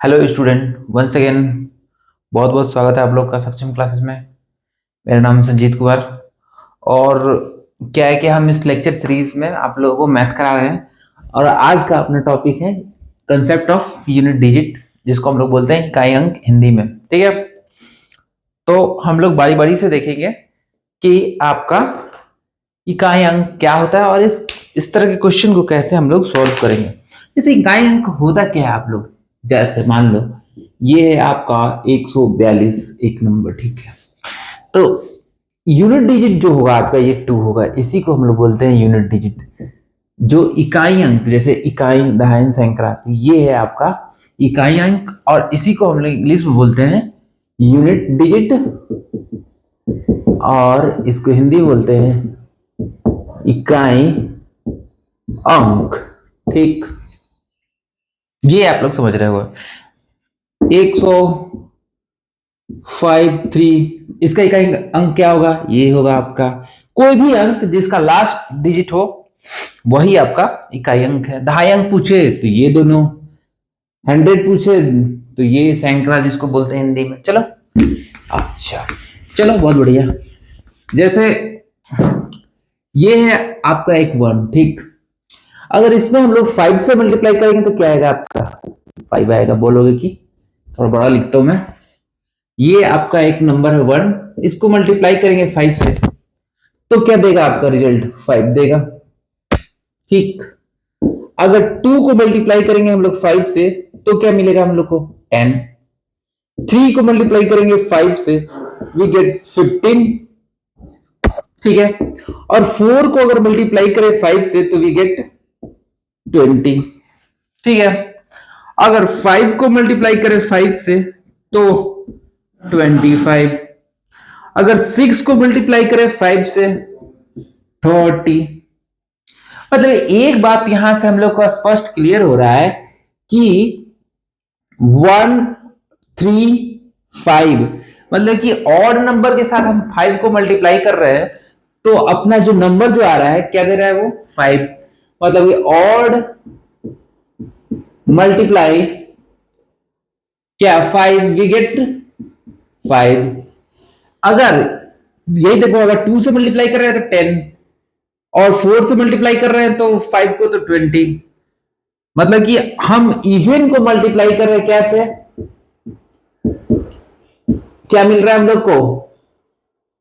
Hello student, once again बहुत बहुत स्वागत है आप लोग का सक्षम क्लासेस में। मेरा नाम है संजीत कुमार। और क्या है कि हम इस लेक्चर सीरीज में आप लोगों को मैथ करा रहे हैं। और आज का अपना टॉपिक है कंसेप्ट ऑफ यूनिट डिजिट, जिसको हम लोग बोलते हैं इकाई अंक हिंदी में। ठीक है, तो हम लोग बारी बारी से देखेंगे कि आपका इकाई अंक क्या होता है और इस तरह के क्वेश्चन को कैसे हम लोग सॉल्व करेंगे। जैसे इकाई अंक होता क्या है, आप लोग जैसे मान लो ये है आपका 142 एक नंबर। ठीक है, तो यूनिट डिजिट जो होगा आपका ये 2 होगा, इसी को हम लोग बोलते हैं यूनिट डिजिट। जो इकाई अंक जैसे इकाई दहाई सैकड़ा, तो ये है आपका इकाई अंक और इसी को हम लोग इंग्लिश में बोलते हैं यूनिट डिजिट और इसको हिंदी में बोलते हैं इकाई अंक। ठीक, ये आप लोग समझ रहे हो। 153 इसका इकाई अंक क्या होगा? ये होगा आपका कोई भी अंक जिसका लास्ट डिजिट हो वही आपका इकाई अंक है। दहाई अंक पूछे तो ये दोनों, 100 पूछे तो ये सैकड़ा जिसको बोलते हैं हिंदी में। चलो अच्छा, चलो बहुत बढ़िया। जैसे ये है आपका एक 1। ठीक, अगर इसमें हम लोग 5 से मल्टीप्लाई करेंगे तो क्या आएगा आपका? 5 आएगा। बोलोगे कि थोड़ा बड़ा लिखता हूं मैं। ये आपका एक नंबर है 1, इसको मल्टीप्लाई करेंगे 5 से तो क्या देगा आपका रिजल्ट? 5 देगा। ठीक, अगर 2 को मल्टीप्लाई करेंगे हम लोग 5 से तो क्या मिलेगा हम लोग को? 10। 3 को मल्टीप्लाई करेंगे 5 से वी गेट 15। ठीक है, और 4 को अगर मल्टीप्लाई करें 5 से तो वी गेट 20। ठीक है, अगर 5 को मल्टीप्लाई करें 5 से तो 25। अगर 6 को मल्टीप्लाई करें 5 से 30। मतलब एक बात यहां से हम लोग को स्पष्ट क्लियर हो रहा है कि 1 3 5, मतलब कि ऑड नंबर के साथ हम 5 को मल्टीप्लाई कर रहे हैं तो अपना जो नंबर जो आ रहा है क्या दे रहा है? वो 5। मतलब ये ऑड मल्टीप्लाई क्या 5 वी गेट 5। अगर यही देखो, अगर 2 से मल्टीप्लाई कर रहे हैं तो 10 और 4 से मल्टीप्लाई कर रहे हैं तो 5 को तो 20। मतलब कि हम इवन को मल्टीप्लाई कर रहे हैं कैसे? क्या मिल रहा है हम लोग को?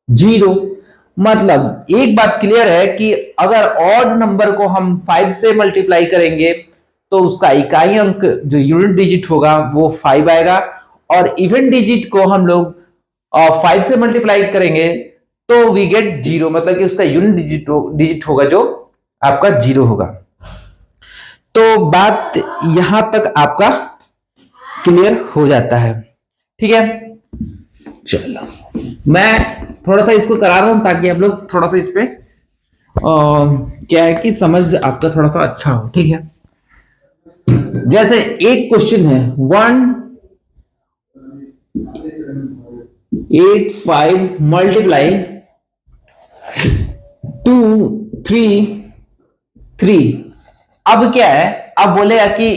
0। मतलब एक बात क्लियर है कि अगर ऑड नंबर को हम 5 से मल्टीप्लाई करेंगे तो उसका इकाई अंक जो यूनिट डिजिट होगा वो 5 आएगा, और इवन डिजिट को हम लोग 5 से मल्टीप्लाई करेंगे तो वी गेट 0। मतलब कि उसका यूनिट डिजिट होगा जो आपका 0 होगा। तो बात यहां तक आपका क्लियर हो जाता है। ठीक है, चलो मैं थोड़ा सा इसको करा रहा हूं ताकि आप लोग थोड़ा सा इस पे क्या है कि समझ आपका थोड़ा सा अच्छा हो। ठीक है, जैसे एक क्वेश्चन है 185 मल्टीप्लाई 233। अब क्या है, अब बोलेगा कि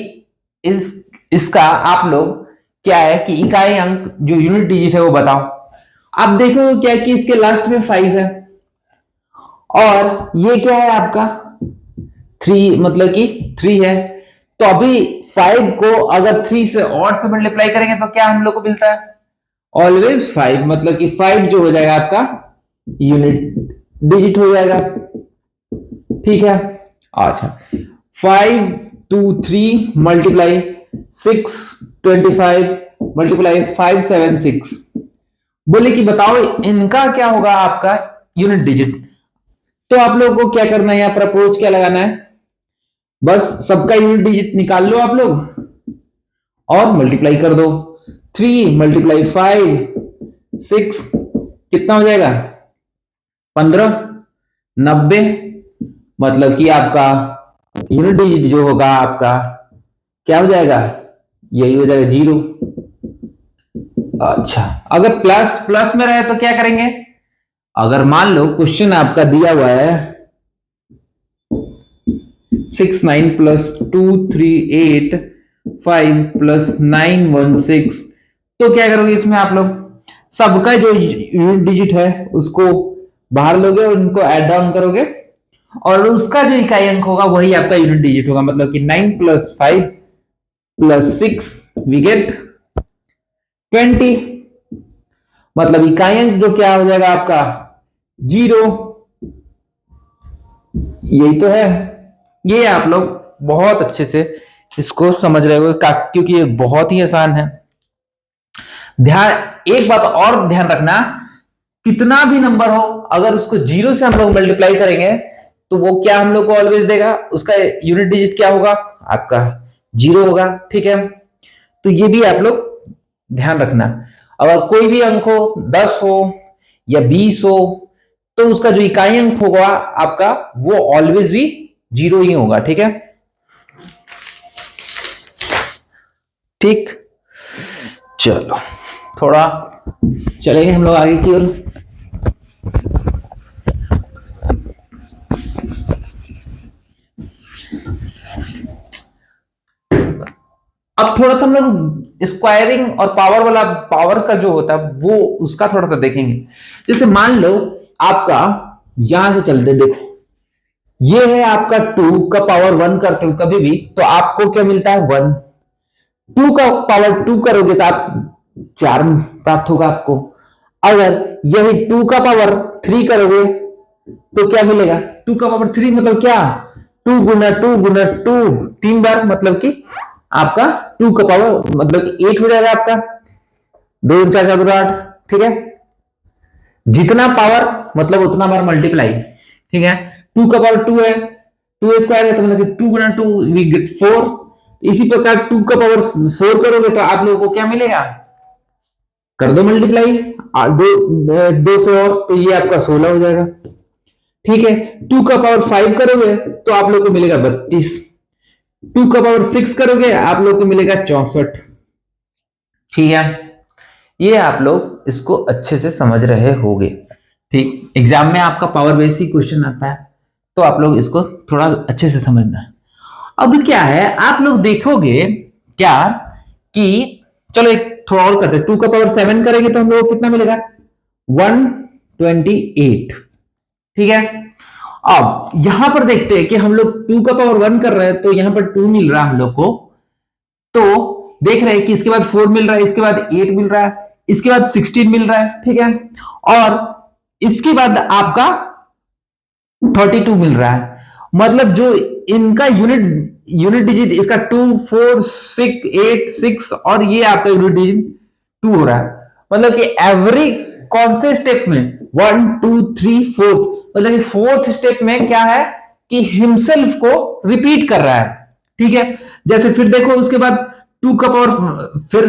इसका आप लोग क्या है कि इकाई अंक जो यूनिट डिजिट है वो बताओ। अब देखो क्या है कि इसके लास्ट में 5 है और ये क्या है आपका 3, मतलब कि 3 है। तो अभी 5 को अगर 3 से और से मल्टीप्लाई करेंगे तो क्या हम लोग को मिलता है? ऑलवेज 5। मतलब कि 5 जो हो जाएगा आपका यूनिट डिजिट हो जाएगा। ठीक है, अच्छा 5 2 3 मल्टीप्लाई 6 25 मल्टीप्लाई 5 7 6। बोले कि बताओ इनका क्या होगा आपका यूनिट डिजिट। तो आप लोगों को क्या करना है, यहां पर अप्रोच क्या लगाना है? बस सबका यूनिट डिजिट निकाल लो आप लोग और मल्टीप्लाई कर दो। 3 मल्टीप्लाई 5 6 कितना हो जाएगा? 15 90। मतलब कि आपका यूनिट डिजिट जो होगा आपका क्या हो जाएगा? यही हो जाएगा 0। अच्छा, अगर प्लस प्लस में रहे तो क्या करेंगे? अगर मान लो क्वेश्चन आपका दिया हुआ है 6 9 + 2 3 8 5 प्लस 916। तो क्या करोगे इसमें आप लोग सबका जो यूनिट डिजिट है उसको बाहर लोगे और इनको ऐड डाउन करोगे और उसका जो इकाई अंक होगा वही आपका यूनिट डिजिट होगा। मतलब कि 9 प्लस 5 प्लस 6 वी गेट 20। मतलब इकाई अंक जो क्या हो जाएगा आपका 0। यही तो है। ये आप लोग बहुत अच्छे से इसको समझ रहे हो काफी, क्योंकि ये बहुत ही आसान है। ध्यान एक बात और ध्यान रखना, कितना भी नंबर हो अगर उसको 0 से हम लोग मल्टीप्लाई करेंगे तो वो क्या हम लोग को ऑलवेज देगा, उसका यूनिट डिजिट क्या होगा आपका 0 होगा। ठीक है, तो ये भी आप लोग ध्यान रखना। अगर कोई भी अंक हो 10 हो या 20 हो तो उसका जो इकाई अंक होगा आपका वो ऑलवेज भी 0 ही होगा। ठीक है, ठीक, चलो थोड़ा चलेंगे हम लोग आगे की ओर। अब थोड़ा सा हम लोग स्क्वायरिंग और पावर वाला, पावर का जो होता है वो उसका थोड़ा सा देखेंगे। जैसे मान लो आपका यहां से चलते, देखो ये है आपका 2 का पावर 1 करते हो कभी भी तो आपको क्या मिलता है 1। 2 का पावर 2 करोगे तो आप 4 प्राप्त होगा आपको। अगर यही 2 का पावर 3 करोगे तो क्या मिलेगा 2 का पावर 3 मतलब क्या 2 गुना 2 गुना 2 3 बार, मतलब कि आपका 2 का पावर मतलब 8 हो जाएगा आपका। 2 4 4 8। ठीक है, जितना पावर मतलब उतना बार मल्टीप्लाई। ठीक है, 2 का पावर 2 है, 2 स्क्वायर है तो मतलब कि 2 गुना 2 वी गेट 4। इसी प्रकार 2 का पावर 4 करोगे तो आप लोगों को क्या मिलेगा, कर दो मल्टीप्लाई, दो से और तो ये आपका 16 हो जाएगा। ठीक है, 2 का पावर 5 करोगे तो आप लोग को मिलेगा 32। 2 का पावर 6 करोगे आप लोग को मिलेगा 64। ठीक है, ये आप लोग इसको अच्छे से समझ रहे होंगे। ठीक, एग्जाम में आपका पावर बेसिक क्वेश्चन आता है तो आप लोग इसको थोड़ा अच्छे से समझना। अब क्या है आप लोग देखोगे क्या कि चलो एक थोड़ा और करते हैं। 2 का पावर 7 करेंगे तो हम लोग को कितना मिलेगा 128। ठीक है, अब यहां पर देखते हैं कि हम लोग 2 का पावर 1 कर रहे हैं तो यहां पर 2 मिल रहा है हम लोग को। तो देख रहे हैं कि इसके बाद 4 मिल रहा है, इसके बाद 8 मिल रहा है, इसके बाद 16 मिल रहा है। ठीक है, और इसके बाद आपका 32 मिल रहा है। मतलब जो इनका यूनिट डिजिट इसका 2 4 6 8 6 और ये आपका यूनिट डिजिट 2 हो रहा है। मतलब कि एवरी कौन से स्टेप में 1 2 3 4, मतलब कि फोर्थ स्टेप में क्या है कि हिमसेल्फ को रिपीट कर रहा है। ठीक है, जैसे फिर देखो उसके बाद 2 का पावर फिर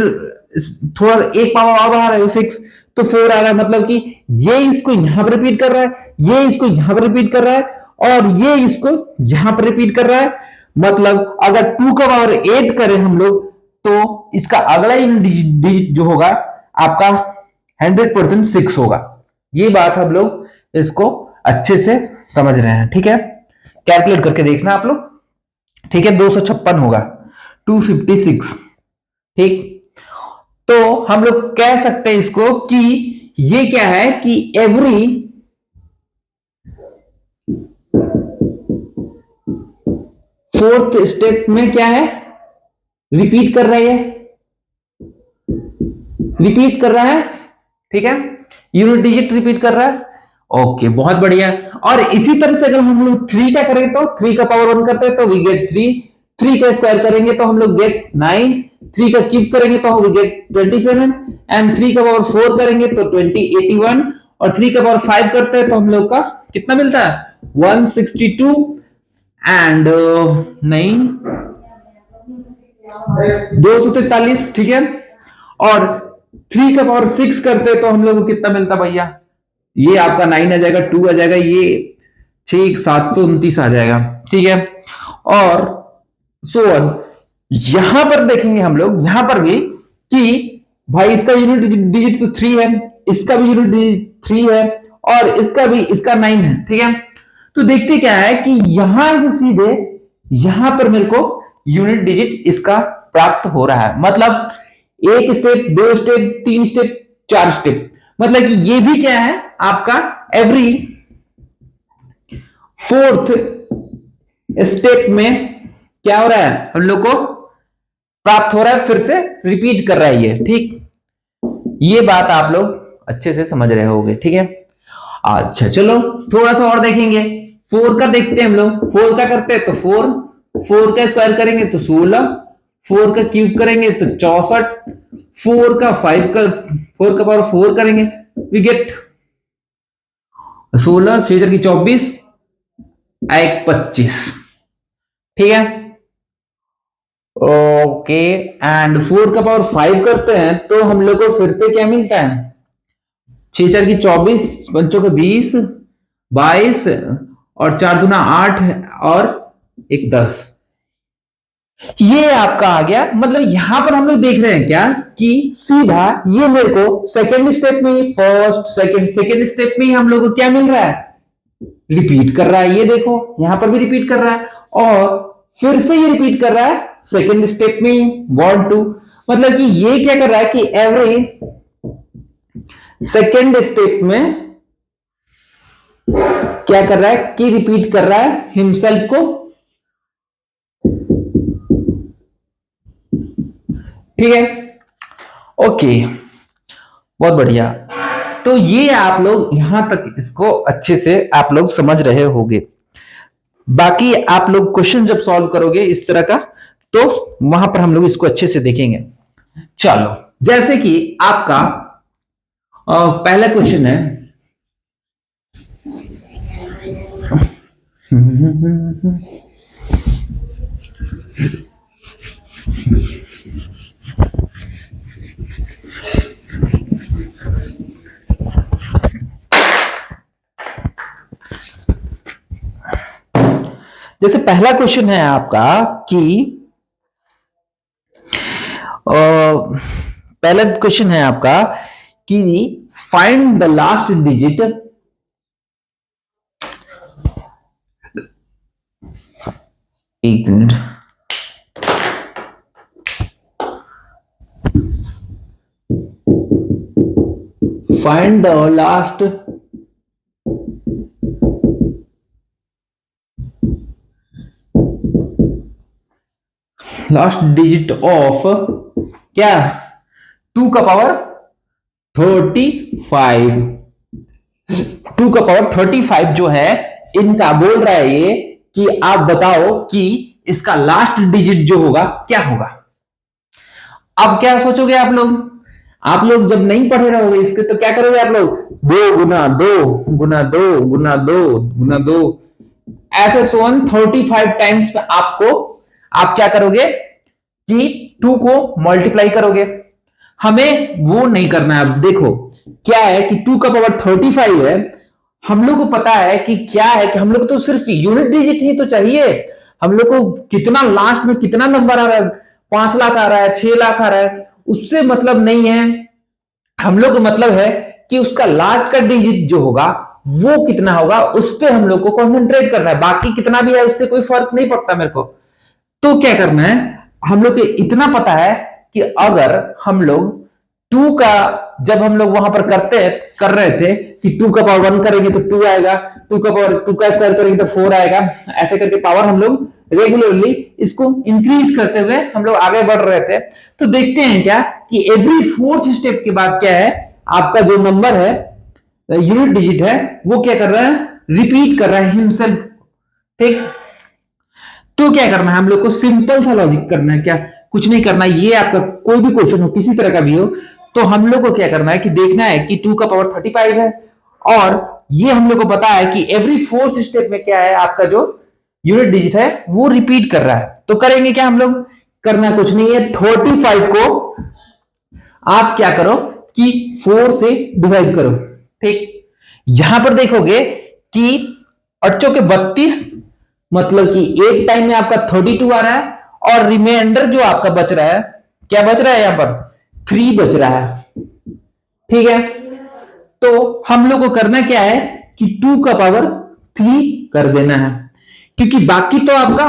थोड़ा एक पावर और बढ़ा रहा है 6 तो 4 आ रहा है। मतलब कि ये इसको यहां पर रिपीट कर रहा है, ये इसको यहां पर रिपीट कर रहा है और ये इसको यहां पर रिपीट कर रहा है। मतलब अगर 2 का पावर 8 करें हम लोग तो इसका अगला डिजिट जो होगा आपका 100% 6 होगा। ये बात हम लोग इसको अच्छे से समझ रहे हैं। ठीक है, कैलकुलेट करके देखना आप लोग। ठीक है, 256 होगा 256। ठीक, तो हम लोग कह सकते हैं इसको कि ये क्या है कि एवरी फोर्थ स्टेप में क्या है रिपीट कर रहा है, रिपीट कर रहा है। ठीक है, यूनिट डिजिट रिपीट कर रहा है। ओके, बहुत बढ़िया। और इसी तरह से अगर हम लोग 3 का करें तो 3 का पावर 1 करते हैं तो वी गेट 3। 3 का स्क्वायर करेंगे तो हम लोग गेट 9। 3 का क्यूब करेंगे तो वी गेट 27 एंड 3 का पावर 4 करेंगे तो 81 और 3 का पावर 5 करते हैं तो हम लोग का कितना मिलता है 162 एंड 9 243। ठीक है, और 3 का पावर 6 करते तो हम लोग को कितना मिलता भैया, ये आपका 9 आ जाएगा, 2 आ जाएगा, ये 6 729 आ जाएगा। ठीक है, और सो ऑन। यहां पर देखेंगे हम लोग यहां पर भी कि भाई इसका यूनिट डिजिट तो 3 है, इसका भी यूनिट डिजिट 3 है और इसका भी, इसका 9 है। ठीक है, तो देखते क्या है कि यहां से सीधे यहां पर मेरे को यूनिट डिजिट इसका प्राप्त हो रहा है। मतलब एक स्टेप, दो स्टेप, तीन स्टेप, चार स्टेप, मतलब कि ये भी क्या है आपका एवरी फोर्थ स्टेप में क्या हो रहा है, हम लोग को प्राप्त हो रहा है, फिर से रिपीट कर रहा है ये। ठीक, ये बात आप लोग अच्छे से समझ रहे होंगे। ठीक है, अच्छा चलो थोड़ा सा और देखेंगे। फोर का देखते हैं हम लोग। फोर का करते हैं तो फोर, फोर का स्क्वायर करेंगे तो 16, फोर का क्यूब करेंगे तो 64, फोर का फाइव का, फोर का पावर फोर करेंगे, वी गेट 16, 6 की 24, एक 25। ठीक है, ओके। एंड फोर का पावर फाइव करते हैं तो हम लोग को फिर से क्या मिलता है, 6 4 की 24, पंचों के 20, 22, और 4 दूना 8, और एक 10। ये आपका आ गया। मतलब यहां पर हम लोग देख रहे हैं क्या कि सीधा ये मेरे को सेकंड स्टेप में ही, फर्स्ट सेकंड, सेकंड स्टेप में ही हम लोग को क्या मिल रहा है, रिपीट कर रहा है। ये देखो यहां पर भी रिपीट कर रहा है, और फिर से ये रिपीट कर रहा है सेकंड स्टेप में ही, 1 2। मतलब कि ये क्या कर रहा है कि एवरी सेकंड स्टेप में क्या कर रहा है कि रिपीट कर रहा है हिमसेल्फ को। ठीक है, ओके, बहुत बढ़िया। तो ये आप लोग यहां तक इसको अच्छे से आप लोग समझ रहे होंगे। बाकी आप लोग क्वेश्चन जब सॉल्व करोगे इस तरह का, तो वहां पर हम लोग इसको अच्छे से देखेंगे। चलो, जैसे कि आपका पहला क्वेश्चन है, जैसे पहला क्वेश्चन है आपका कि पहला क्वेश्चन है आपका कि फाइंड द लास्ट डिजिट, एक minute, find the last digit of क्या, 2 का पावर 35, 2 का पावर 35 जो है इनका, बोल रहा है ये कि आप बताओ कि इसका लास्ट डिजिट जो होगा क्या होगा। अब क्या सोचोगे आप लोग, आप लोग जब नहीं पढ़े रहोगे इसके तो क्या करोगे आप लोग, 2 गुना 2 गुना 2 गुना 2 गुना 2, ऐसे सोन 35 टाइम्स पे आपको, आप क्या करोगे कि 2 को मल्टीप्लाई करोगे। हमें वो नहीं करना है। अब देखो क्या है कि 2 का पावर 35 है, हम लोग को पता है कि क्या है कि हम लोग तो सिर्फ यूनिट डिजिट ही तो चाहिए। हम लोग को कितना लास्ट में कितना नंबर आ रहा है, 5 लाख आ रहा है, 6 लाख आ रहा है, उससे मतलब नहीं है। हम लोग को मतलब है कि उसका लास्ट का डिजिट जो होगा वो कितना होगा, उस पर हम लोग को कॉन्सेंट्रेट करना है। बाकी कितना भी है उससे कोई फर्क नहीं पड़ता मेरे को। तो क्या करना है, हम लोग को इतना पता है कि अगर हम लोग 2 का, जब हम लोग वहां पर कर रहे थे कि 2 का पावर 1 करेंगे तो 2 आएगा, 2 का पावर 2 का स्क्वायर करेंगे तो 4 आएगा, ऐसे करके पावर हम लोग रेगुलरली इसको इंक्रीज करते हुए हम लोग आगे बढ़ रहे थे। तो देखते हैं क्या कि एवरी फोर्थ स्टेप के बाद क्या है, आपका जो नंबर है, यूनिट डिजिट है, वो क्या कर रहा है, रिपीट कर रहा है हिमसेल्फ। ठीक, तो क्या करना है हम लोग को, सिंपल सा लॉजिक करना है, क्या कुछ नहीं करना। ये आपका कोई भी क्वेश्चन हो किसी तरह का भी हो, तो हम लोग को क्या करना है कि देखना है कि 2 का पावर 35 है, और ये हम लोग को पता है कि एवरी फोर्थ स्टेप में क्या है, आपका जो यूनिट डिजिट है वो रिपीट कर रहा है। तो करेंगे क्या हम लोग, करना कुछ नहीं है, 35 को आप क्या करो कि 4 से डिवाइड करो। ठीक, यहां पर देखोगे कि 8 के 32, मतलब कि एक टाइम में आपका 32 आ रहा है, और रिमाइंडर जो आपका बच रहा है, क्या बच रहा है यहां पर, 3 बच रहा है। ठीक है, तो हम लोग को करना क्या है कि 2 का पावर 3 कर देना है, क्योंकि बाकी तो आपका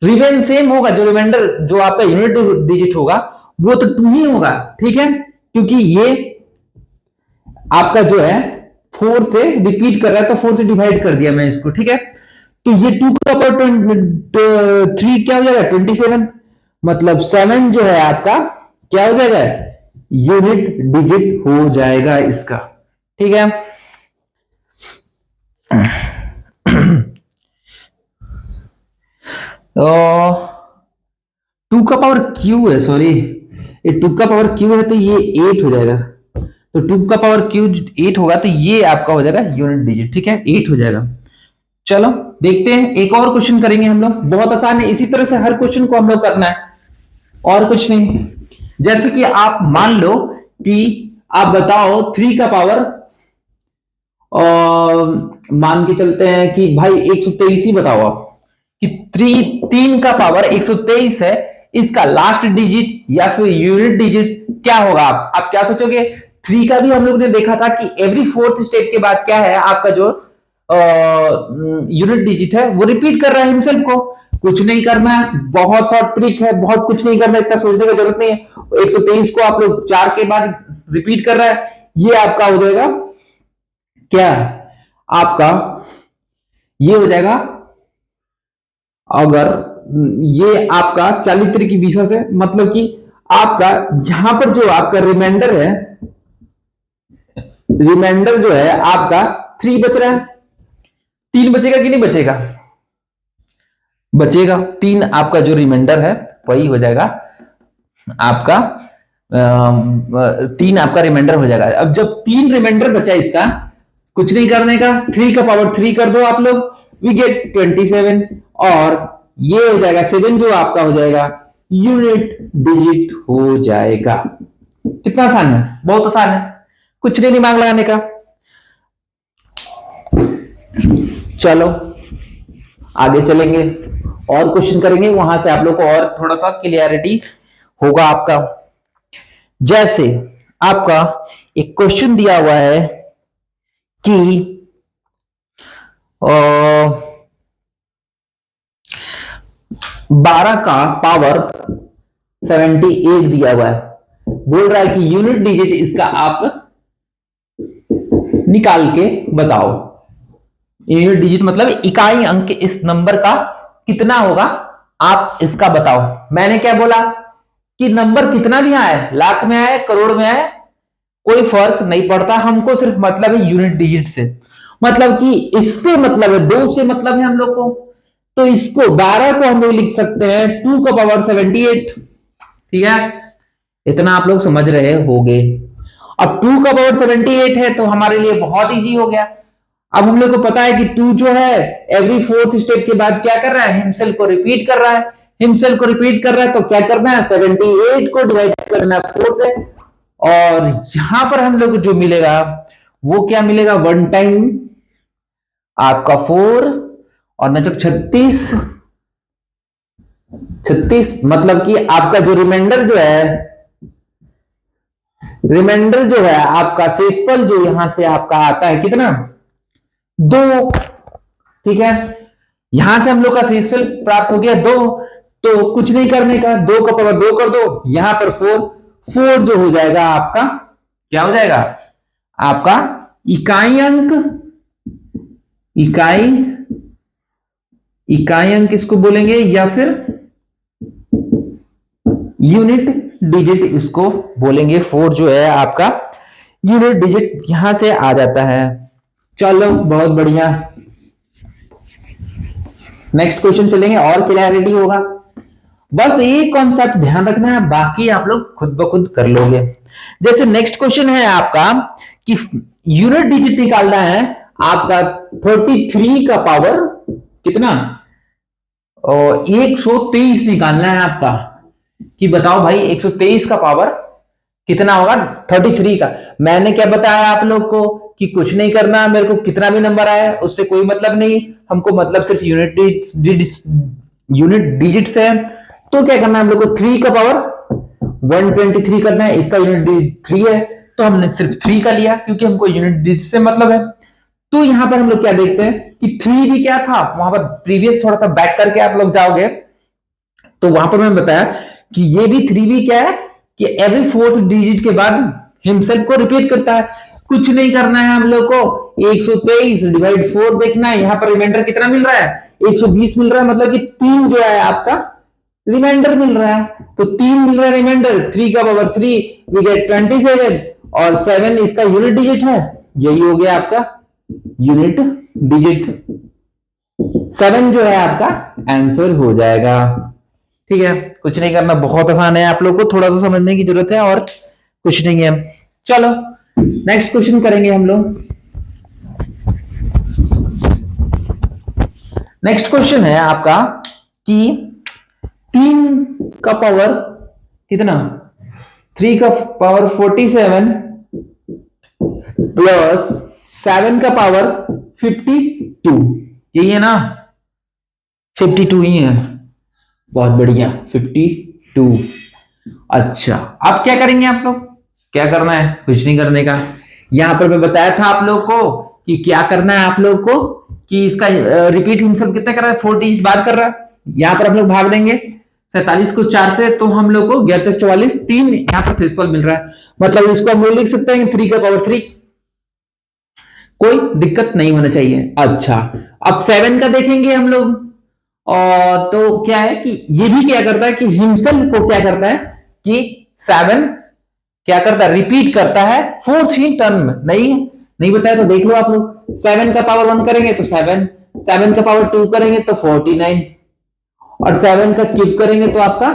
रिमेन सेम होगा, जो रिमाइंडर जो आपका यूनिट डिजिट होगा वो तो 2 ही होगा, ठीक है, क्योंकि ये आपका जो है 4 से रिपीट कर रहा है, तो 4 से डिवाइड कर दिया मैं इसको, ठीक है। तो ये 2 का पावर 3 क्या हो जाएगा 27, मतलब 7 जो है आपका क्या हो जाएगा, यूनिट डिजिट हो जाएगा इसका, ठीक है। टू का पावर क्यू है, सॉरी, ये 2 का पावर क्यू है तो ये 8 हो जाएगा, तो 2 का पावर क्यू 8 होगा तो ये आपका हो जाएगा यूनिट डिजिट, ठीक है, 8 हो जाएगा। चलो देखते हैं, एक और क्वेश्चन करेंगे हम लोग, बहुत आसान है, इसी तरह से हर क्वेश्चन को हम लोग करना है और कुछ नहीं। जैसे कि आप मान लो कि आप बताओ 3 का पावर, और मान के चलते हैं कि भाई 123 ही बताओ आप, कि 3 का पावर 123 है, इसका लास्ट डिजिट या फिर यूनिट डिजिट क्या होगा, आप क्या सोचोगे। 3 का भी हम लोग ने देखा था कि एवरी फोर्थ स्टेप के बाद क्या है आपका जो यूनिट डिजिट है वो रिपीट कर रहा है हिमसेल्फ को, कुछ नहीं करना है, बहुत शॉर्ट ट्रिक है, बहुत कुछ नहीं करना, इतना सोचने की जरूरत नहीं है। 123 को आप लोग 4 के बाद रिपीट कर रहा है, ये आपका हो जाएगा क्या, आपका ये हो जाएगा, अगर ये आपका 40 की 20 से, मतलब कि आपका यहां पर जो आपका रिमाइंडर है, रिमाइंडर जो है आपका 3 बच रहा है, 3 बचेगा कि नहीं बचेगा, बचेगा 3, आपका जो रिमाइंडर है वही हो जाएगा आपका 3 आपका रिमाइंडर हो जाएगा। अब जब 3 रिमाइंडर बचा इसका, कुछ नहीं करने का, 3 का पावर 3 कर दो आप लोग, वी गेट 27, और ये हो जाएगा 7 जो आपका हो जाएगा यूनिट डिजिट हो जाएगा। कितना आसान है, बहुत आसान है, कुछ नहीं दिमाग लगाने का। चलो आगे चलेंगे और क्वेश्चन करेंगे, वहां से आप लोग को और थोड़ा सा क्लियरिटी होगा आपका। जैसे आपका एक क्वेश्चन दिया हुआ है कि 12 का पावर 78 दिया हुआ है, बोल रहा है कि यूनिट डिजिट इसका आप निकाल के बताओ। यूनिट डिजिट मतलब इकाई अंक इस नंबर का कितना होगा, आप इसका बताओ। मैंने क्या बोला कि नंबर कितना भी आए, लाख में आए, करोड़ में आए, कोई फर्क नहीं पड़ता, हमको सिर्फ मतलब है यूनिट डिजिट से, मतलब कि इससे मतलब है 2 से मतलब है हम लोग को, तो इसको 12 को हम लोग लिख सकते हैं 2 का पावर 78, ठीक है, इतना आप लोग समझ रहे होगे। अब 2 का पावर 78 है तो हमारे लिए बहुत इजी हो गया। अब हम लोग को पता है कि 2 जो है एवरी फोर्थ स्टेप के बाद क्या कर रहा है, हिमसेल्फ को रिपीट कर रहा है, हिमसेल्फ को रिपीट कर रहा है, तो क्या करना है 78 को डिवाइड करना है 4 से, और यहां पर हम लोग को जो मिलेगा वो क्या मिलेगा, 1 टाइम आपका 4, और न जब 36 मतलब कि आपका जो रिमाइंडर जो है, रिमाइंडर जो है आपका शेषफल जो यहां से आपका आता है कितना, 2, ठीक है, यहां से हम लोग का शेषफल प्राप्त हो गया 2, तो कुछ नहीं करने का, 2 का पावर 2 कर दो, यहां पर 4 जो हो जाएगा आपका क्या हो जाएगा, आपका इकाई अंक, इकाई अंक इसको बोलेंगे, या फिर यूनिट डिजिट इसको बोलेंगे। 4 जो है आपका यूनिट डिजिट यहां से आ जाता है। चलो बहुत बढ़िया, नेक्स्ट क्वेश्चन चलेंगे और क्लैरिटी होगा। बस एक कॉन्सेप्ट ध्यान रखना है, बाकी आप लोग खुद ब खुद कर लोगे। जैसे नेक्स्ट क्वेश्चन है आपका कि यूनिट डिजिट निकालना है आपका 33 का पावर कितना, और 123 निकालना है आपका, कि बताओ भाई 123 का पावर कितना होगा 33 का। मैंने क्या बताया आप लोग को कि कुछ नहीं करना, मेरे को कितना भी नंबर आया उससे कोई मतलब नहीं, हमको मतलब सिर्फ यूनिट डिजिट से है। तो क्या करना है हम लोग को, 3 का पावर 123 करना है, इसका यूनिट डिजिट 3 है, तो हमने सिर्फ 3 का लिया क्योंकि हमको यूनिट डिजिट से मतलब है। तो यहां पर हम लोग क्या देखते हैं कि 3 भी क्या था, वहां पर प्रीवियस थोड़ा सा बैक करके आप लोग जाओगे तो वहां पर मैंने बताया कि ये भी 3b क्या है कि एवरी फोर्थ डिजिट के बाद हिमसेल्फ को रिपीट करता है। कुछ नहीं करना है हम लोग को, 123 डिवाइड 4 देखना है। यहाँ पर रिमाइंडर कितना मिल रहा है, 120 मिल रहा है, मतलब कि 3 जो है आपका रिमाइंडर मिल रहा है। तो 3 मिल रहा है रिमाइंडर, 3 का पावर 3 वी गेट 27, और 7 इसका यूनिट डिजिट है। यही हो गया आपका यूनिट डिजिट, 7 जो है आपका आंसर हो जाएगा। ठीक है, कुछ नहीं करना, बहुत आसान है, आप लोग को थोड़ा सा समझने की जरूरत है और कुछ नहीं है। चलो नेक्स्ट क्वेश्चन करेंगे हम लोग। नेक्स्ट क्वेश्चन है आपका कि 3 का पावर कितना, 3 का पावर 47 प्लस 7 का पावर 52, यही है ना, 52 ही है, बहुत बढ़िया 52। अच्छा अब क्या करेंगे आप लोग, क्या करना है, कुछ नहीं करने का। यहां पर मैं बताया था आप लोग को कि क्या करना है आप लोग को, कि इसका रिपीट हिमसेल्फ कितना कर रहा है, 4 डिजिट बाद कर रहा है। यहां पर हम लोग भाग देंगे 47 को 4 से, तो हम लोग को 11 44 3 यहाँ पर प्रिंसिपल मिल रहा है, मतलब इसको हम लोग लिख सकते हैं 3 का पावर 3, कोई दिक्कत नहीं होना चाहिए। अच्छा अब 7 का देखेंगे हम लोग, और तो क्या है कि ये भी क्या करता है कि हिमसेल्फ को क्या करता है कि 7 क्या करता है, रिपीट करता है फोर्थ ही टर्म में। नहीं बताया तो देख लो आप लोग, 7 का पावर 1 करेंगे तो 7, 7 का पावर 2 करेंगे तो 49, और 7 का क्यूब करेंगे तो आपका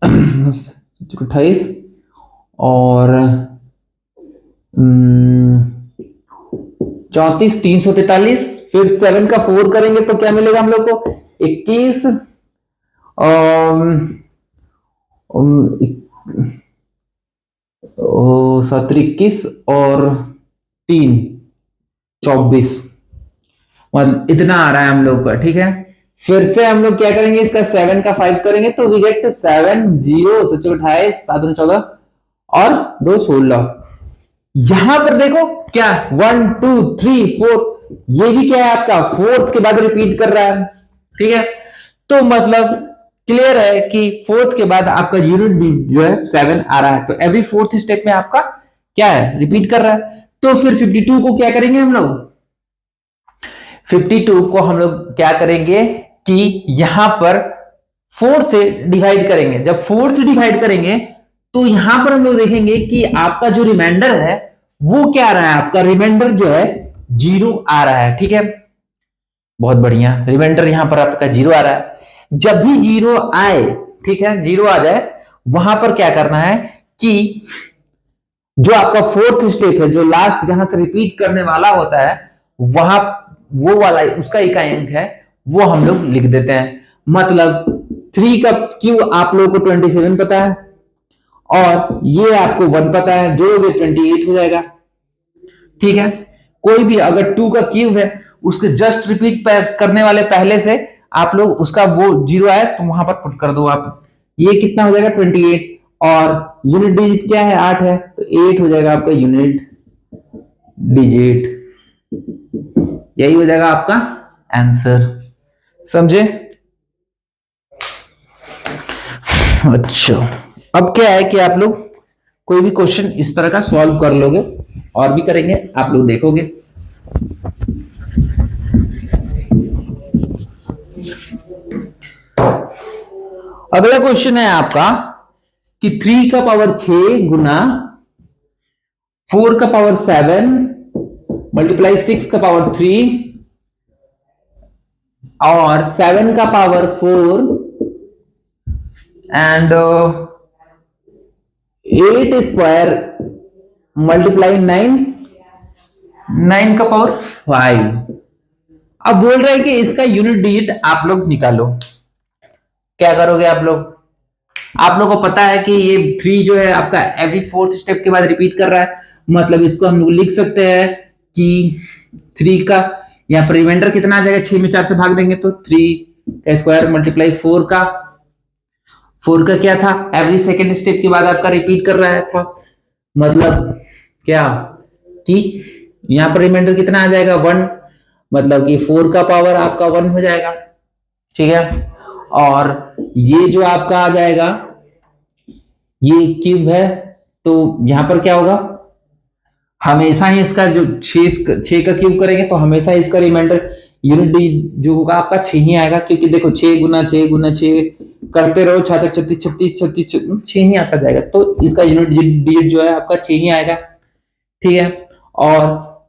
28, और 34 343, फिर 7 का 4 करेंगे तो क्या मिलेगा हम लोग को, 21, 21 और 3 24, मतलब इतना आ रहा है हम लोग का। ठीक है, फिर से हम लोग क्या करेंगे, इसका 7 का 5 करेंगे तो वी गेट 7 0 28 7 14 और 2 16। यहां पर देखो क्या 1 2 3 4, ये भी क्या है आपका फोर्थ के बाद रिपीट कर रहा है। ठीक है, तो मतलब क्लियर है कि फोर्थ के बाद आपका यूनिट जो है 7 आ रहा है, तो एवरी फोर्थ स्टेप में आपका क्या है, रिपीट कर रहा है। तो फिर 52 को क्या करेंगे हम लोग, 52 को हम लोग क्या करेंगे कि यहां पर 4 से डिवाइड करेंगे। जब 4 से डिवाइड करेंगे तो यहां पर हम लोग देखेंगे कि आपका जो रिमाइंडर है वो क्या आ रहा है, आपका रिमाइंडर जो है 0 आ रहा है। ठीक है, बहुत बढ़िया, रिमाइंडर यहां पर आपका 0 आ रहा है। जब भी 0 आए, ठीक है, 0 आ जाए, वहां पर क्या करना है कि जो आपका फोर्थ स्टेप है, जो लास्ट जहां से रिपीट करने वाला होता है, वहां वो वाला उसका इकाई अंक है वो हम लोग लिख देते हैं। मतलब 3 का क्यू आप लोगों को 27 पता है, और ये आपको 1 पता है, जोड़ोगे 28 हो जाएगा। ठीक है, कोई भी अगर 2 का क्यूब है उसके जस्ट रिपीट करने वाले पहले से आप लोग उसका वो 0 आए तो वहां पर पुट कर दो आप, ये कितना हो जाएगा 28, और यूनिट डिजिट क्या है 8 है, तो 8 हो जाएगा आपका यूनिट डिजिट, यही हो जाएगा आपका आंसर। समझे? अच्छा अब क्या है कि आप लोग कोई भी क्वेश्चन इस तरह का सॉल्व कर लोगे, और भी करेंगे आप लोग देखोगे। अगला क्वेश्चन है आपका कि 3 का पावर 6 गुना 4 का पावर 7 मल्टीप्लाई 6 का पावर 3 और 7 का पावर 4 एंड 8 स्क्वायर मल्टीप्लाई 9 का पावर 5। अब बोल रहे हैं कि इसका यूनिट डिजिट आप लोग निकालो। क्या करोगे आप लोग, आप लोग को पता है कि ये 3 जो है आपका एवरी फोर्थ स्टेप के बाद रिपीट कर रहा है, मतलब इसको हम लोग लिख सकते हैं कि 3 का यहाँ पर रिमाइंडर कितना आ जाएगा, 6 में 4 से भाग देंगे तो 3 का स्क्वायर मल्टीप्लाई 4 का क्या था, एवरी सेकेंड स्टेप के बाद आपका रिपीट कर रहा है था, मतलब क्या कि यहाँ पर रिमाइंडर कितना आ जाएगा 1, मतलब कि 4 का पावर आपका 1 हो जाएगा। ठीक है। और ये जो आपका आ जाएगा, ये क्यूब है, तो यहां पर क्या होगा, हमेशा ही इसका जो छह का क्यूब करेंगे तो हमेशा इसका रिमाइंडर यूनिट डी जो होगा आपका 6 ही आएगा, क्योंकि देखो 6 गुना 6 करते रहो, 6 ही आता जाएगा, तो इसका यूनिट डिजिट जो है आपका 6 ही आएगा। ठीक है। और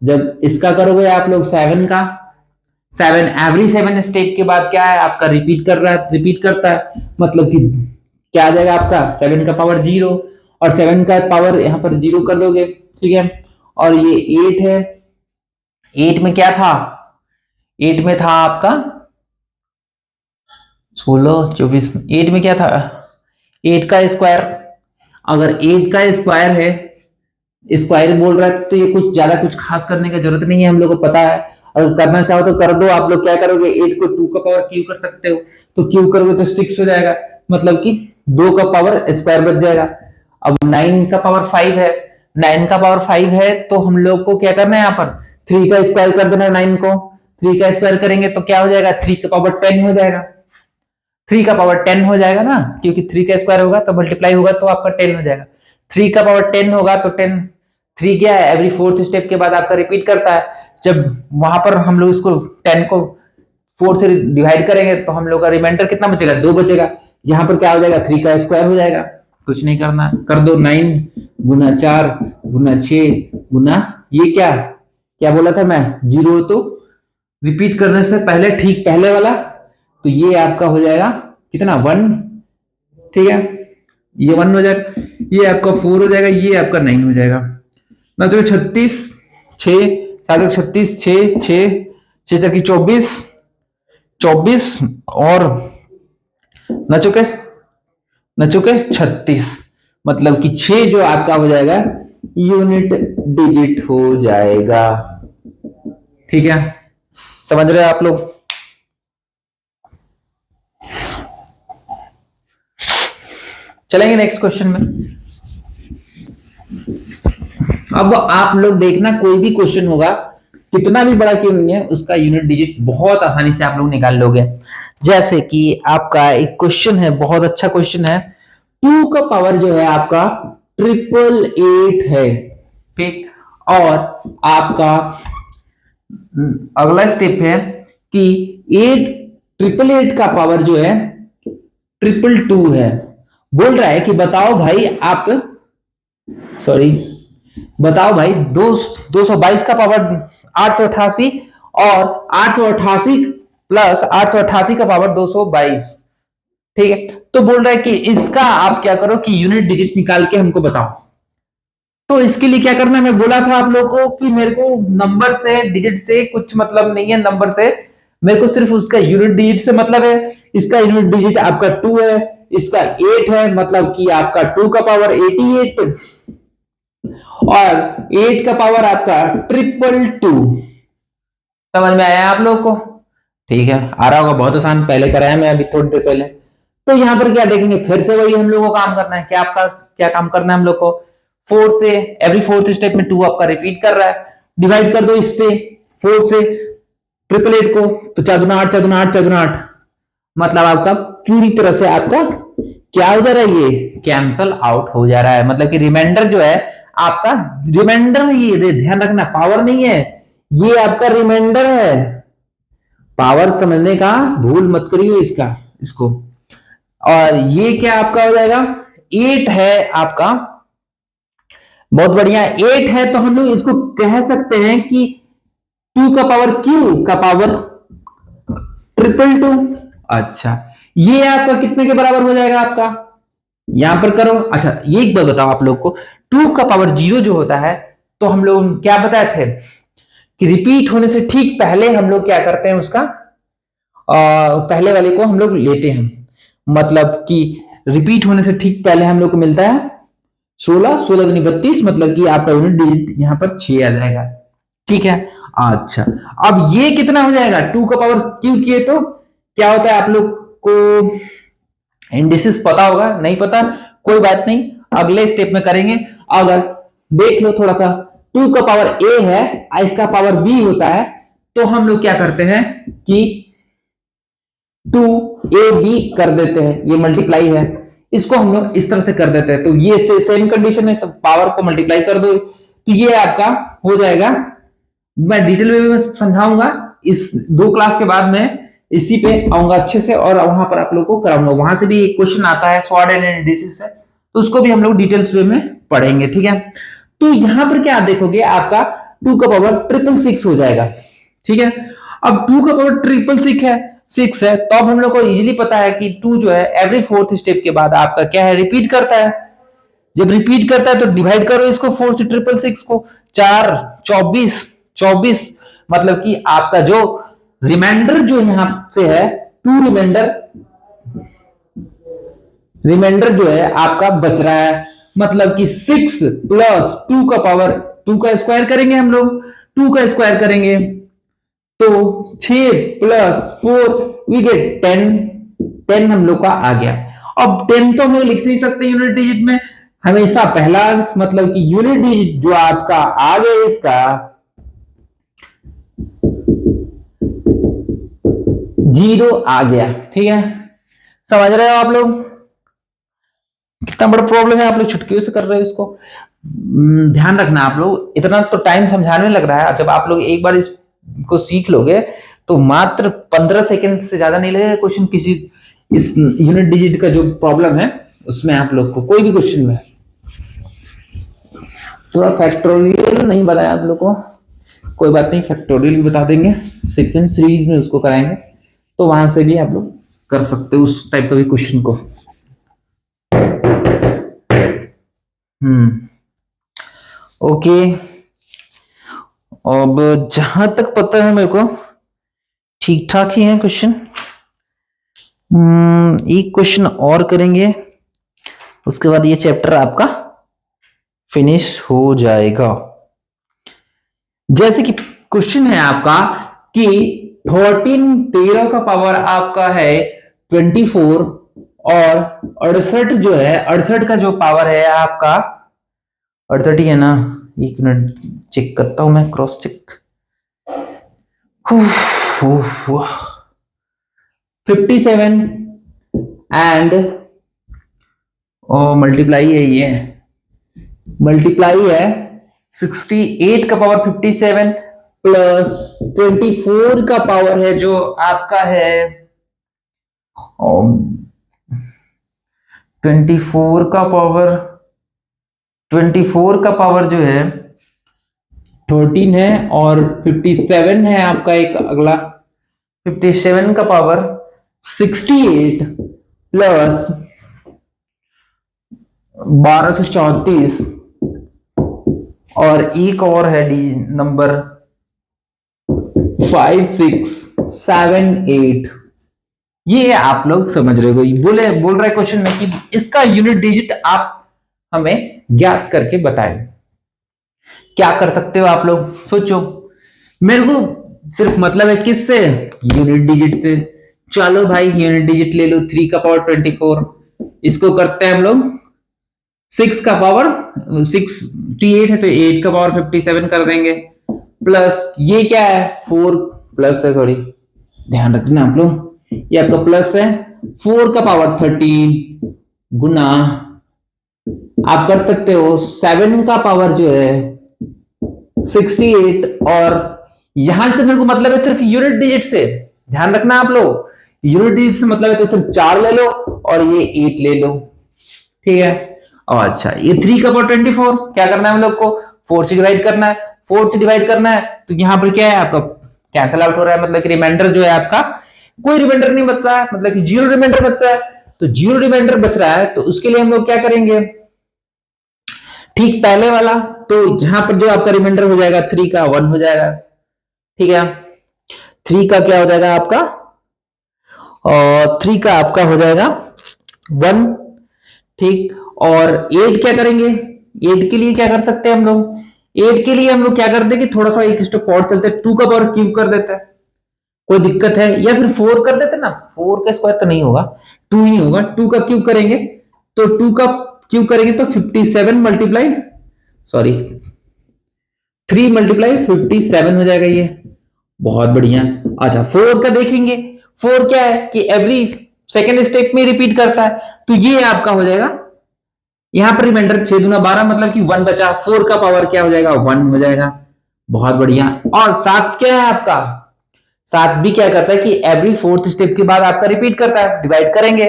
जब इसका करोगे आप लोग 7 का, 7 एवरी 7 स्टेप के बाद क्या है आपका रिपीट कर रहा है, रिपीट करता है, मतलब कि क्या आ जाएगा आपका 7 का पावर 0, और 7 का पावर यहां पर 0 कर दोगे। ठीक है। और ये 8 है, 8 में क्या था, 8 में था आपका 16 24, 8 में क्या था, 8 का स्क्वायर, अगर 8 का स्क्वायर है, स्क्वायर बोल रहा है तो ये कुछ ज्यादा कुछ खास करने की जरूरत नहीं है, हम लोग को पता है, अगर करना चाहो तो कर दो। आप लोग क्या करोगे, 8 को 2 का पावर क्यू कर सकते हो, तो क्यू करोगे तो 6 हो जाएगा, मतलब कि 2 का पावर स्क्वायर बच जाएगा। अब 9 का पावर 5 है, 9 का पावर 5 है, तो हम लोग को क्या करना है, यहाँ पर 3 का स्क्वायर कर देना, 9 को 3 का स्क्वायर करेंगे तो क्या हो जाएगा, 3 का पावर 10 हो जाएगा, 3 का पावर 10 हो जाएगा ना, क्योंकि 3 का स्क्वायर होगा तो मल्टीप्लाई होगा तो आपका 10 हो जाएगा। 3 का पावर 10 होगा तो 10, 3 क्या है, एवरी 4th स्टेप के बाद आपका रिपीट करता है। जब वहां पर हम लोग इसको 10 को 4 से डिवाइड करेंगे तो हम लोग का रिमाइंडर कितना बचेगा, 2 बचेगा। यहाँ पर क्या हो जाएगा, 3 का स्क्वायर हो जाएगा, कुछ नहीं करना, कर दो 9 गुना 4 गुना 6 गुना ये क्या क्या बोला था मैं, 0, तो रिपीट करने से पहले ठीक पहले वाला, तो ये आपका हो जाएगा कितना, 1। ठीक है, ये 1 हो जाएगा, ये आपका 4 हो जाएगा, ये आपका 9 हो जाएगा ना। तो 36, 6 7 36, 6 6 6 की 24 24 और न चुके 36, मतलब कि 6 जो आपका हो जाएगा यूनिट डिजिट हो जाएगा। ठीक है, समझ रहे हो आप लोग। चलेंगे नेक्स्ट क्वेश्चन में। अब आप लोग देखना, कोई भी क्वेश्चन होगा, कितना भी बड़ा क्यों नहीं है, उसका यूनिट डिजिट बहुत आसानी से आप लोग निकाल लोगे। जैसे कि आपका एक क्वेश्चन है, बहुत अच्छा क्वेश्चन है, 2 का पावर जो है आपका 888 है। ठीक, और आपका अगला स्टेप है कि 888 का पावर जो है 222 है। बोल रहा है कि बताओ भाई आप, सॉरी, बताओ भाई 222 का पावर 888, और 888 प्लस 888 का पावर 222। ठीक है, तो बोल रहा है कि इसका आप क्या करो कि यूनिट डिजिट निकाल के हमको बताओ। तो इसके लिए क्या करना है, मैं बोला था आप लोगों को कि मेरे को नंबर से डिजिट से कुछ मतलब नहीं है, नंबर से मेरे को सिर्फ उसका यूनिट डिजिट से मतलब है। इसका यूनिट डिजिट आपका 2 है, इसका 8 है, मतलब कि आपका 2 का पावर 88 और 8 का पावर आपका 222। समझ में आया आप लोग को। ठीक है, आ रहा होगा, बहुत आसान, पहले कराया मैं अभी थोड़ी देर पहले। तो यहां पर क्या देखेंगे, फिर से वही हम लोग को काम करना है, क्या आपका क्या काम करना है हम लोग को, 4 से एवरी 4th स्टेप में 2 आपका रिपीट कर रहा है, डिवाइड कर दो इससे 4 से 888 को, तो 4 दूना 8 4 दूना 8 4 दूना 8, मतलब आपका पूरी तरह से आपका क्या हो जा रहा है, ये कैंसल आउट हो जा रहा है। मतलब कि रिमाइंडर जो है आपका, रिमाइंडर, ये ध्यान रखना पावर नहीं है, ये आपका रिमाइंडर है, पावर समझने का भूल मत करिए इसको। और ये क्या आपका हो जाएगा, 8 है आपका, बहुत बढ़िया, 8 है, तो हम लोग इसको कह सकते हैं कि 2 का पावर क्यू का पावर 222। अच्छा, ये आपका कितने के बराबर हो जाएगा आपका, यहां पर करो। अच्छा, ये एक बात बताओ आप लोग को, 2 का पावर 0 जो होता है, तो हम लोग क्या बताए थे कि रिपीट होने से ठीक पहले हम लोग क्या करते हैं, उसका पहले वाले को हम लोग लेते हैं, मतलब कि रिपीट होने से ठीक पहले हम लोग को मिलता है 16 16 दूनी 32, मतलब कि आपका यूनिट डिजिट यहां पर 6 आ जाएगा। ठीक है, अच्छा, अब ये कितना हो जाएगा, 2 का पावर क्यू किए तो क्या होता है, आप लोग को इंडिसेस पता होगा, नहीं पता कोई बात नहीं, अगले स्टेप में करेंगे। अगर देख लो थोड़ा सा, 2 का पावर ए है, इसका पावर बी होता है, तो हम लोग क्या करते हैं कि टू ए बी कर देते हैं, ये मल्टीप्लाई है, इसको हम लोग इस तरह से कर देते हैं, तो ये सेम कंडीशन है, तो पावर को मल्टीप्लाई कर दो, तो ये आपका हो जाएगा। मैं डिटेल में भी समझाऊंगा, इस 2 क्लास के बाद में इसी पे आऊंगा अच्छे से, और वहां पर आप लोगों को कराऊंगा, वहां से भी एक क्वेश्चन आता है सॉर्ट एंड एनालिसिस से, तो उसको भी हम लोग डिटेल्स वे में पढ़ेंगे, ठीक है। तो यहां पर क्या देखोगे, आपका 2 का पावर 666 हो जाएगा, ठीक है। अब 2 का पावर 666 है, तो अब हम लोग को इजीली पता है कि 2 जो है एवरी 4th स्टेप के बाद आपका क्या है, रिपीट करता है। जब रिपीट करता है तो डिवाइड करो इसको 4 से 666 को, 4 24 24, मतलब कि आपका जो रिमाइंडर जो यहां से है 2 रिमाइंडर जो है आपका बच रहा है, मतलब कि 6 प्लस 2 का पावर 2 का स्क्वायर करेंगे हम लोग, 2 का स्क्वायर करेंगे तो 6 प्लस 4 वी गेट 10, 10 हम लोग का आ गया। अब 10 तो हम लोग लिख नहीं सकते यूनिट डिजिट में, हमेशा पहला मतलब कि यूनिट डिजिट जो आपका आ गया इसका 0 आ गया, ठीक है। समझ रहे हो आप लोग, कितना बड़ा प्रॉब्लम है, आप लोग छुटकियों से कर रहे हो इसको। ध्यान रखना आप लोग, इतना तो टाइम समझाने में लग रहा है, जब आप लोग एक बार इसको सीख लोगे तो मात्र 15 सेकंड से ज्यादा नहीं लगेगा क्वेश्चन, किसी इस यूनिट डिजिट का जो प्रॉब्लम है उसमें आप लोग को कोई भी क्वेश्चन में। थोड़ा फैक्टोरियल नहीं बताया आप लोग को, कोई बात नहीं, फैक्टोरियल भी बता देंगे, सीक्वेंस सीरीज में उसको कराएंगे, तो वहां से भी आप लोग कर सकते हो उस टाइप का भी क्वेश्चन को। ओके, अब जहां तक पता है मेरे को ठीक ठाक ही है क्वेश्चन। एक क्वेश्चन और करेंगे, उसके बाद ये चैप्टर आपका फिनिश हो जाएगा। जैसे कि क्वेश्चन है आपका कि 13 का पावर आपका है 24, और 68 जो है 68 का जो पावर है आपका 68 ही है ना, एक मिनट चेक करता हूं मैं, क्रॉस चेक। 57 एंड मल्टीप्लाई है, ये मल्टीप्लाई है 68 का पावर 57 प्लस 24 का पावर है जो आपका है 24 का पावर 24 का पावर जो है 13 है, और 57 है आपका एक अगला, 57 का पावर 68 प्लस 1234, और एक और है डी नंबर 5678। ये आप लोग समझ रहे हो, बोल रहा है क्वेश्चन में कि इसका यूनिट डिजिट आप हमें ज्ञात करके बताएं। क्या कर सकते हो आप लोग, सोचो। मेरे को सिर्फ मतलब है किससे, यूनिट डिजिट से। चलो भाई यूनिट डिजिट ले लो, 3 का पावर 24, इसको करते हैं हम लोग 6 का पावर 68 है तो 8 का पावर 57 कर देंगे, प्लस ये क्या है 4 प्लस है, सॉरी ध्यान रखना आप लोग, ये आपका प्लस है 4 का पावर 13 गुना आप कर सकते हो 7 का पावर जो है 68, और यहां से मेरे को मतलब है सिर्फ यूनिट डिजिट से, ध्यान रखना आप लोग, यूनिट डिजिट से मतलब है तो सिर्फ 4 ले लो और ये 8 ले लो, ठीक है। और अच्छा ये 3 का पावर 24 क्या करना है हम लोग को, 4 से डिवाइड करना है, 4 से डिवाइड करना है, तो यहां पर क्या है आपका कैंसिल आउट हो रहा है, मतलब कि रिमाइंडर जो है आपका कोई रिमाइंडर नहीं बच रहा है, मतलब कि 0 रिमाइंडर बच रहा है, तो 0 रिमाइंडर बच रहा है तो उसके लिए हम लोग क्या करेंगे, ठीक पहले वाला, तो यहां पर जो आपका रिमाइंडर हो जाएगा 3 का 1 हो जाएगा, ठीक है। 3 का क्या हो जाएगा आपका, और 3 का आपका हो जाएगा 1, ठीक। और 8 क्या करेंगे, 8 के लिए क्या कर सकते हैं हम लोग, 8 के लिए हम लोग क्या कर देंगे, थोड़ा सा एक स्टेप और चलते हैं, 2 का पावर क्यूब कर देते हैं, कोई दिक्कत है, या फिर 4 कर देते ना, 4 का स्क्वायर तो नहीं होगा, 2 ही होगा, 2 का क्यूब करेंगे, तो 2 का क्यूब करेंगे तो 57 मल्टीप्लाई, सॉरी 3 मल्टीप्लाई 57 हो जाएगा, ये बहुत बढ़िया। अच्छा 4 का देखेंगे, 4 क्या है कि एवरी सेकेंड स्टेप में रिपीट करता है, तो ये आपका हो जाएगा यहां पर रिमाइंडर 6 दूना 12 मतलब कि 1 बचा, 4 का पावर क्या हो जाएगा 1 हो जाएगा। बहुत बढ़िया। और 7 क्या है आपका, 7 भी क्या करता है कि एवरी फोर्थ स्टेप के बाद आपका रिपीट करता है, डिवाइड करेंगे,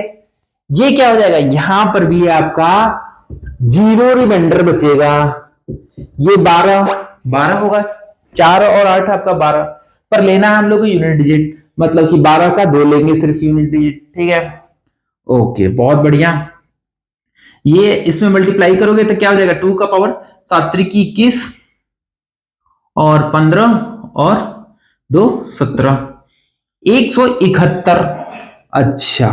ये क्या हो जाएगा, यहां पर भी आपका 0 रिमाइंडर बचेगा, ये 12 होगा, 4 और 8 आपका 12, पर लेना है हम लोग को यूनिट डिजिट, मतलब कि 12 का 2 लेंगे सिर्फ यूनिट डिजिट, ठीक है। ओके बहुत बढ़िया। ये इसमें मल्टीप्लाई करोगे तो क्या हो जाएगा, 2 का पावर 7 की 21 और 15 और 2 17, 171। अच्छा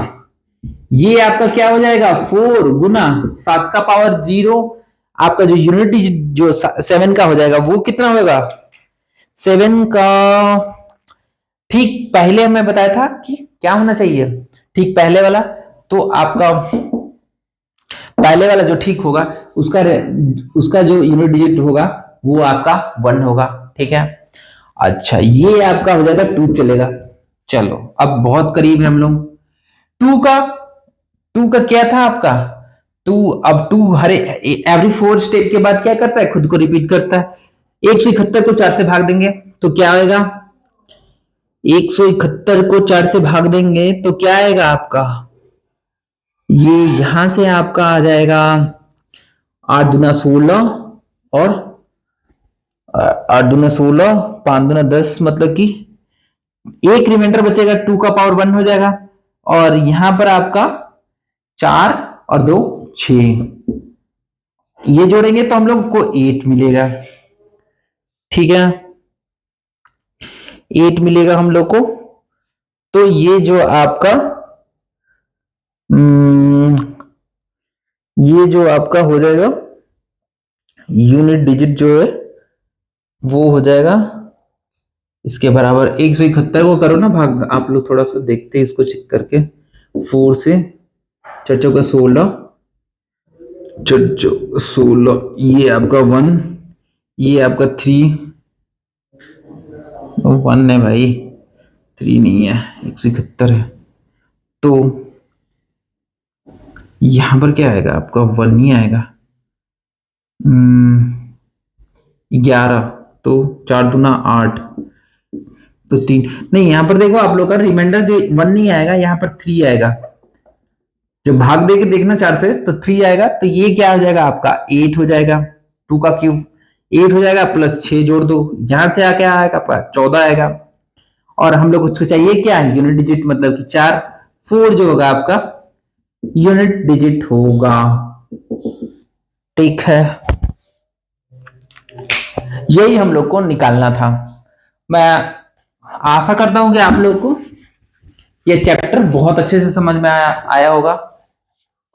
ये आपका क्या हो जाएगा 4 गुना 7 का पावर 0, आपका जो यूनिट जो 7 का हो जाएगा वो कितना होगा 7 का, ठीक पहले हमें बताया था कि क्या होना चाहिए, ठीक पहले वाला, तो आपका पहले वाला जो ठीक होगा उसका उसका जो यूनिट डिजिट होगा वो आपका 1 होगा, ठीक है। अच्छा ये आपका हो जाएगा 2 चलेगा। चलो अब बहुत करीब है हम लोग, 2 का 2 का क्या था आपका 2, अब 2 हर एवरी 4 स्टेप के बाद क्या करता है, खुद को रिपीट करता है। 171 को 4 से भाग देंगे तो क्या आएगा, 171 को 4 से भाग देंगे तो क्या आएगा आपका, ये यहां से आपका आ जाएगा 8 दूना 16 और 8 दूना 16, 5 दूना 10, मतलब कि एक रिमाइंडर बचेगा, 2 का पावर 1 हो जाएगा, और यहां पर आपका 4 और 2 6, ये जोड़ेंगे तो हम लोग को 8 मिलेगा, ठीक है, 8 मिलेगा हम लोग को। तो ये जो आपका ये जो आपका हो जाएगा यूनिट डिजिट जो है वो हो जाएगा इसके बराबर 171 को करो ना भाग, आप लोग थोड़ा सा देखते हैं इसको चेक करके, 4 से 4 का 16, 4 16, ये आपका 1, ये आपका 3, 1 है भाई, 3 नहीं है, 171 है, तो यहां पर क्या आएगा आपका 1 नहीं आएगा, 11, तो 4 दूना 8, तो 3 नहीं, यहां पर देखो आप लोग का रिमाइंडर जो 1 नहीं आएगा, यहां पर 3 आएगा, जब भाग दे के देखना 4 से तो 3 आएगा, तो ये क्या हो जाएगा आपका 8 हो जाएगा, 2 का क्यूब 8 हो जाएगा, प्लस 6 जोड़ दो, यहां से आके आएगा आपका 14 आएगा, और हम लोग उसको चाहिए क्या यूनिट डिजिट, मतलब कि 4, 4 जो होगा आपका यूनिट डिजिट होगा, ठीक है। यही हम लोग को निकालना था। मैं आशा करता हूं कि आप लोग को ये चैप्टर बहुत अच्छे से समझ में आया होगा।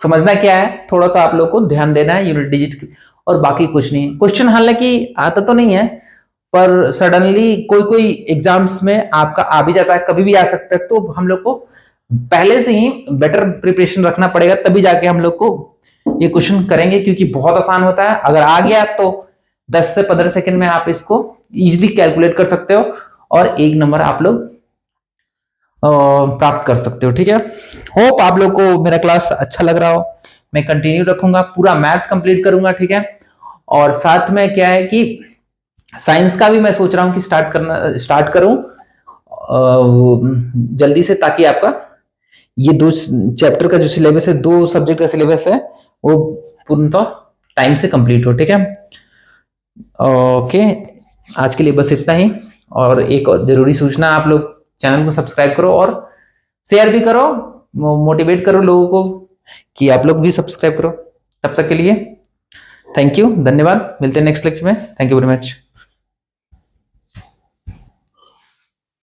समझना क्या है, थोड़ा सा आप लोग को ध्यान देना है यूनिट डिजिट की, और बाकी कुछ नहीं। क्वेश्चन हालांकि आता तो नहीं है, पर सडनली कोई कोई एग्जाम्स में आपका आ भी जाता है, कभी भी आ सकता है, तो हम लोग को पहले से ही बेटर प्रिपरेशन रखना पड़ेगा, तभी जाके हम लोग को ये क्वेश्चन करेंगे, क्योंकि बहुत आसान होता है। अगर आ गया तो 10 से 15 सेकंड में आप इसको इजीली कैलकुलेट कर सकते हो और 1 नंबर आप लोग प्राप्त कर सकते हो, ठीक है। होप आप लोग को मेरा क्लास अच्छा लग रहा हो। मैं कंटिन्यू रखूंगा, पूरा मैथ कंप्लीट करूंगा, ठीक है। और साथ में क्या है कि साइंस का भी मैं सोच रहा हूं कि स्टार्ट करूं जल्दी से, ताकि आपका ये 2 चैप्टर का जो सिलेबस है, 2 सब्जेक्ट का सिलेबस है, वो पूर्णतः टाइम से कंप्लीट हो, ठीक है। ओके, आज के लिए बस इतना ही। और एक और जरूरी सूचना, आप लोग चैनल को सब्सक्राइब करो और शेयर भी करो, मोटिवेट करो लोगों को कि आप लोग भी सब्सक्राइब करो। तब तक के लिए थैंक यू, धन्यवाद, मिलते हैं नेक्स्ट लेक्चर में। Thank you very much.